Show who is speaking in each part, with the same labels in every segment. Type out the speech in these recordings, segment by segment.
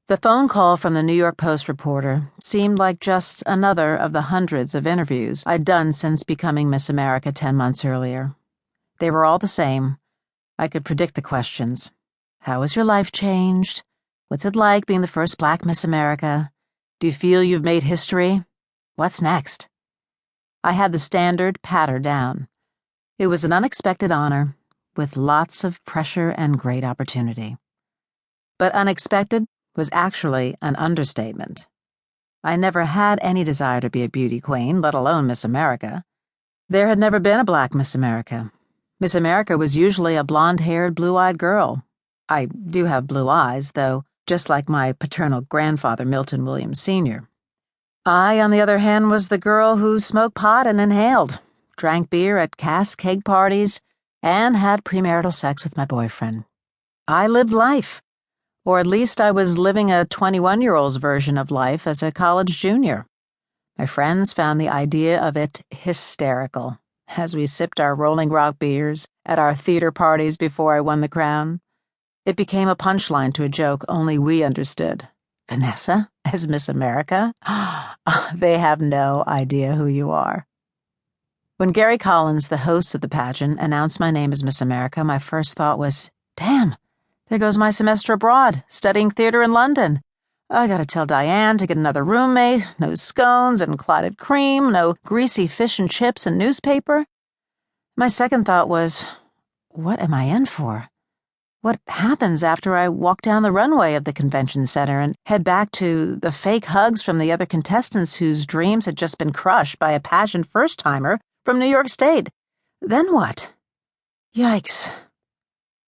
Speaker 1: The phone call from the New York Post reporter seemed like just another of the hundreds of interviews I'd done since becoming Miss America 10 months earlier. They were all the same. I could predict the questions. How has your life changed? What's it like being the first Black Miss America? Do you feel you've made history? What's next? I had the standard patter down. It was an unexpected honor, with lots of pressure and great opportunity. But unexpected was actually an understatement. I never had any desire to be a beauty queen, let alone Miss America. There had never been a Black Miss America. Miss America was usually a blonde-haired, blue-eyed girl. I do have blue eyes, though, just like my paternal grandfather, Milton Williams Sr. I, on the other hand, was the girl who smoked pot and inhaled, drank beer at cask keg parties, and had premarital sex with my boyfriend. I lived life. Or at least I was living a 21-year-old's version of life as a college junior. My friends found the idea of it hysterical as we sipped our Rolling Rock beers at our theater parties before I won the crown. It became a punchline to a joke only we understood. Vanessa as Miss America? They have no idea who you are. When Gary Collins, the host of the pageant, announced my name as Miss America, my first thought was, damn. There goes my semester abroad, studying theater in London. I gotta tell Diane to get another roommate, no scones and clotted cream, no greasy fish and chips and newspaper. My second thought was, what am I in for? What happens after I walk down the runway of the convention center and head back to the fake hugs from the other contestants whose dreams had just been crushed by a pageant first-timer from New York State? Then what? Yikes.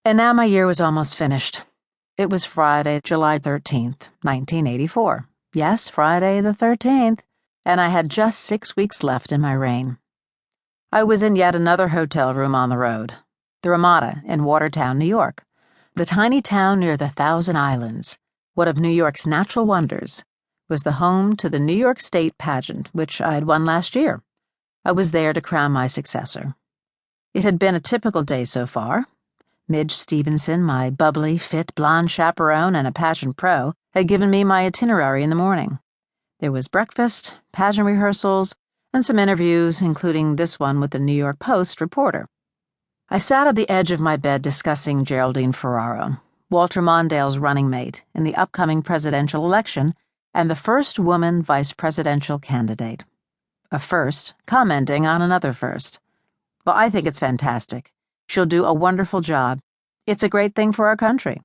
Speaker 1: And now my year was almost finished. It was Friday, July 13th, 1984. Yes, Friday the 13th. And I had just 6 weeks left in my reign. I was in yet another hotel room on the road, the Ramada in Watertown, New York. The tiny town near the Thousand Islands, one of New York's natural wonders, was the home to the New York State pageant, which I'd won last year. I was there to crown my successor. It had been a typical day so far. Midge Stevenson, my bubbly, fit, blonde chaperone and a pageant pro, had given me my itinerary in the morning. There was breakfast, pageant rehearsals, and some interviews, including this one with the New York Post reporter. I sat at the edge of my bed discussing Geraldine Ferraro, Walter Mondale's running mate in the upcoming presidential election and the first woman vice presidential candidate. A first, commenting on another first. Well, I think it's fantastic. She'll do a wonderful job. It's a great thing for our country.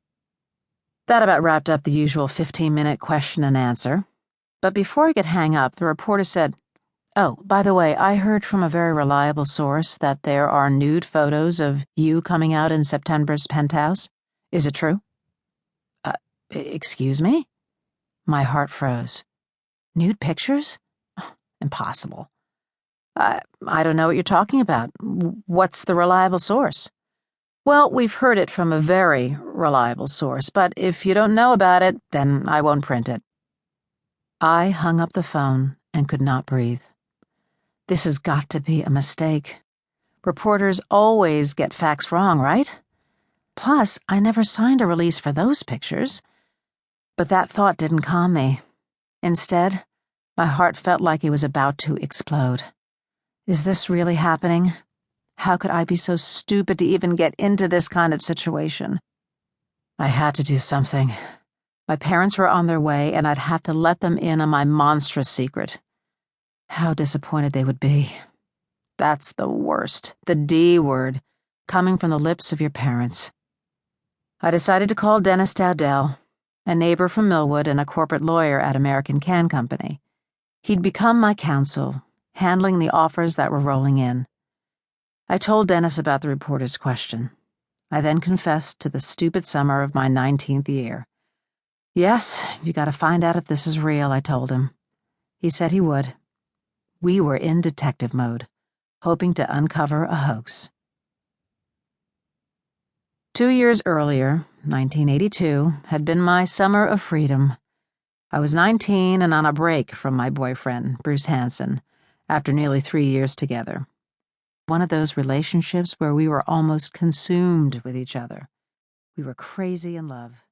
Speaker 1: That about wrapped up the usual 15-minute question and answer. But before I could hang up, the reporter said, "Oh, by the way, I heard from a very reliable source that there are nude photos of you coming out in September's Penthouse. Is it true?" Excuse me? My heart froze. Nude pictures? Impossible. I don't know what you're talking about. What's the reliable source? Well, we've heard it from a very reliable source, but if you don't know about it, then I won't print it. I hung up the phone and could not breathe. This has got to be a mistake. Reporters always get facts wrong, right? Plus, I never signed a release for those pictures. But that thought didn't calm me. Instead, my heart felt like it was about to explode. Is this really happening? How could I be so stupid to even get into this kind of situation? I had to do something. My parents were on their way, and I'd have to let them in on my monstrous secret. How disappointed they would be. That's the worst, the D word, coming from the lips of your parents. I decided to call Dennis Dowdell, a neighbor from Millwood and a corporate lawyer at American Can Company. He'd become my counsel, handling the offers that were rolling in. I told Dennis about the reporter's question. I then confessed to the stupid summer of my 19th year. Yes, you gotta find out if this is real, I told him. He said he would. We were in detective mode, hoping to uncover a hoax. 2 years earlier, 1982, had been my summer of freedom. I was 19 and on a break from my boyfriend, Bruce Hanson, after nearly 3 years together. One of those relationships where we were almost consumed with each other. We were crazy in love.